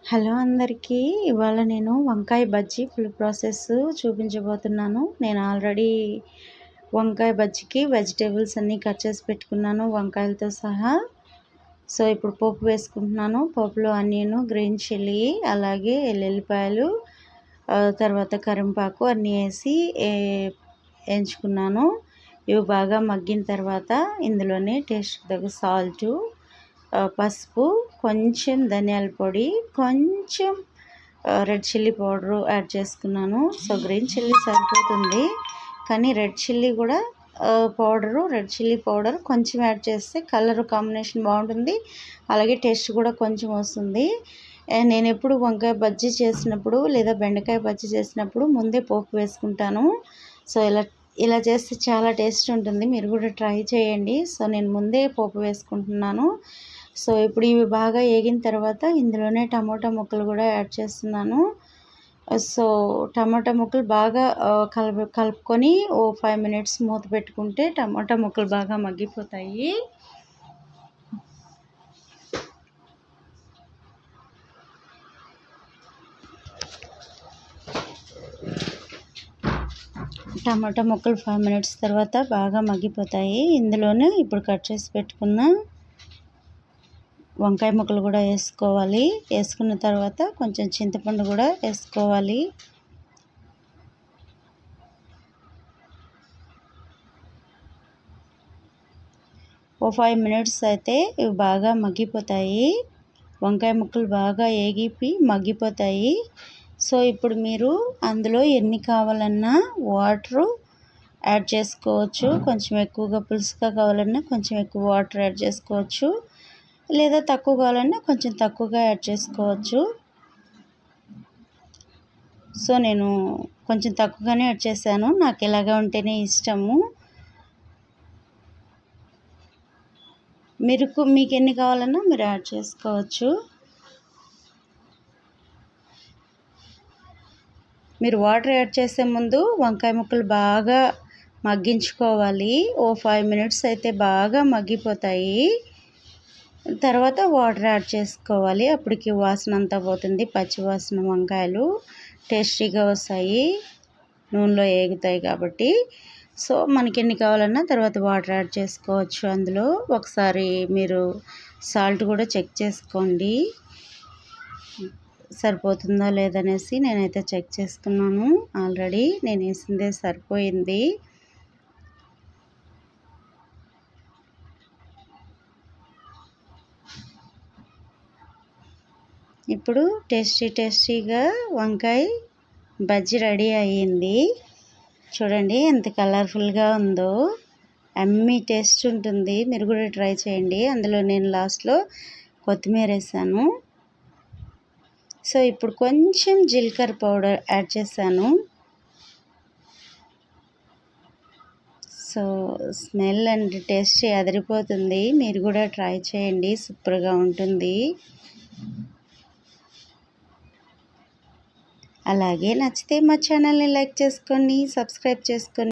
Hello అందరికీ. ఇవాళ నేను వంకాయ బజ్జీ ఫుల్ ప్రాసెస్ చూపించబోతున్నాను. నేను ఆల్రెడీ వంకాయ బజ్జీకి వెజిటేబుల్స్ అన్నీ కట్ చేసి పెట్టుకున్నాను వంకాయలతో సహా. సో ఇప్పుడు పోపు వేసుకుంటున్నాను. పోపులో ఆనియన్, గ్రీన్ చిల్లీ, అలాగే ఎల్లుల్లిపాయలు, తర్వాత కరింపాకు అన్నీ వేసి వేయించుకున్నాను. ఇవి బాగా మగ్గిన తర్వాత ఇందులోనే టేస్ట్ తగ్గ సాల్టు, పసుపు, కొంచెం ధనియాల పొడి, కొంచెం రెడ్ చిల్లీ పౌడరు యాడ్ చేసుకున్నాను. సో గ్రీన్ చిల్లీ సరిపోతుంది, కానీ రెడ్ చిల్లీ కూడా రెడ్ చిల్లీ పౌడర్ కొంచెం యాడ్ చేస్తే కలర్ కాంబినేషన్ బాగుంటుంది, అలాగే టేస్ట్ కూడా కొంచెం వస్తుంది. నేను ఎప్పుడు వంకాయ బజ్జీ చేసినప్పుడు లేదా బెండకాయ బజ్జీ చేసినప్పుడు ముందే పోపు వేసుకుంటాను. సో ఇలా చేస్తే చాలా టేస్ట్ ఉంటుంది, మీరు కూడా ట్రై చేయండి. సో నేను ముందే పోపు వేసుకుంటున్నాను. సో ఇప్పుడు ఇవి బాగా వేగిన తర్వాత ఇందులోనే టమోటా ముక్కలు కూడా యాడ్ చేస్తున్నాను. సో టమాటా ముక్కలు బాగా కలుపుకొని 5 మినిట్స్ మూత పెట్టుకుంటే టమాటా ముక్కలు బాగా మగ్గిపోతాయి. టమాటా ముక్కలు 5 మినిట్స్ తర్వాత బాగా మగ్గిపోతాయి. ఇందులోనే ఇప్పుడు కట్ చేసి పెట్టుకున్న వంకాయ ముక్కలు కూడా వేసుకోవాలి. వేసుకున్న తర్వాత కొంచెం చింతపండు కూడా వేసుకోవాలి. ఓ 5 మినిట్స్ అయితే ఇవి బాగా మగ్గిపోతాయి. వంకాయ ముక్కలు బాగా ఏగిపి మగ్గిపోతాయి. సో ఇప్పుడు మీరు అందులో ఎన్ని కావాలన్నా వాటరు యాడ్ చేసుకోవచ్చు. కొంచెం ఎక్కువగా పులుసుగా కావాలన్నా కొంచెం ఎక్కువ వాటర్ యాడ్ చేసుకోవచ్చు, లేదా తక్కువ కావాలన్నా కొంచెం తక్కువగా యాడ్ చేసుకోవచ్చు. సో నేను కొంచెం తక్కువగానే యాడ్ చేశాను, నాకు ఇలాగా ఉంటేనే ఇష్టము. మీకు ఎన్ని కావాలన్నా మీరు యాడ్ చేసుకోవచ్చు. మీరు వాటర్ యాడ్ చేసే ముందు వంకాయ ముక్కలు బాగా మగ్గించుకోవాలి. ఓ 5 మినిట్స్ అయితే బాగా మగ్గిపోతాయి. తర్వాత వాటర్ యాడ్ చేసుకోవాలి, అప్పటికి వాసన అంతా పోతుంది, పచ్చి వాసన. వంకాయలు టేస్టీగా వస్తాయి, నూనెలో ఏగుతాయి కాబట్టి. సో మనకి ఎన్ని కావాలన్నా తర్వాత వాటర్ యాడ్ చేసుకోవచ్చు. అందులో ఒకసారి మీరు సాల్ట్ కూడా చెక్ చేసుకోండి, సరిపోతుందా లేదనేసి. నేనైతే చెక్ చేసుకున్నాను, ఆల్రెడీ నేను వేసిందే సరిపోయింది. ఇప్పుడు టేస్టీగా వంకాయ బజ్జీ రెడీ అయ్యింది. చూడండి ఎంత కలర్ఫుల్గా ఉందో, అమ్మీ టేస్ట్ ఉంటుంది, మీరు కూడా ట్రై చేయండి. అందులో నేను లాస్ట్లో కొత్తిమీర వేసాను. సో ఇప్పుడు కొంచెం జీలకర్ర పౌడర్ యాడ్ చేశాను. సో స్మెల్ అండ్ టేస్ట్ అదిరిపోతుంది, మీరు కూడా ట్రై చేయండి, సూపర్గా ఉంటుంది. అలాగే నచ్చితే మా ఛానల్ని లైక్ చేసుకోండి, సబ్స్క్రైబ్ చేసుకోండి.